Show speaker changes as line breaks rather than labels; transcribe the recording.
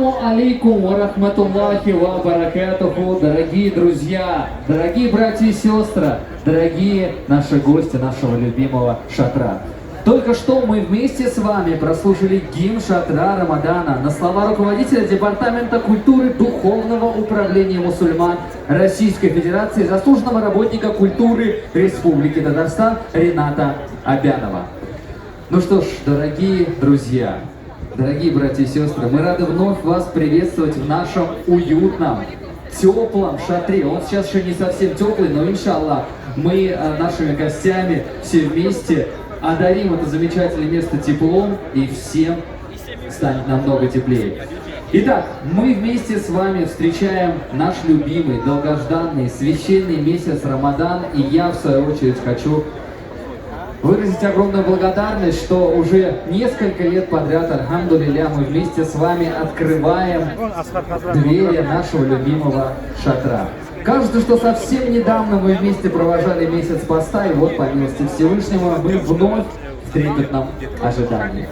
Ассаляму алейкум ва рахматуллахи ва баракатуху, дорогие друзья, дорогие братья и сестры, дорогие наши гости нашего любимого шатра. Только что мы вместе с вами прослушали гимн шатра Рамадана на слова руководителя Департамента культуры Духовного управления мусульман Российской Федерации, заслуженного работника культуры Республики Татарстан Рената Абянова. Ну что ж, дорогие друзья, дорогие братья и сестры, мы рады вновь вас приветствовать в нашем уютном, теплом шатре. Он сейчас еще не совсем теплый, но иншаллах мы нашими гостями все вместе одарим это замечательное место теплом, и всем станет намного теплее. Итак, мы вместе с вами встречаем наш любимый, долгожданный, священный месяц Рамадан, и я в свою очередь хочу выразить огромную благодарность, что уже несколько лет подряд, альхамдулилля, мы вместе с вами открываем двери нашего любимого шатра. Кажется, что совсем недавно мы вместе провожали месяц поста, и вот, по милости Всевышнего, мы вновь в трепетном ожидании.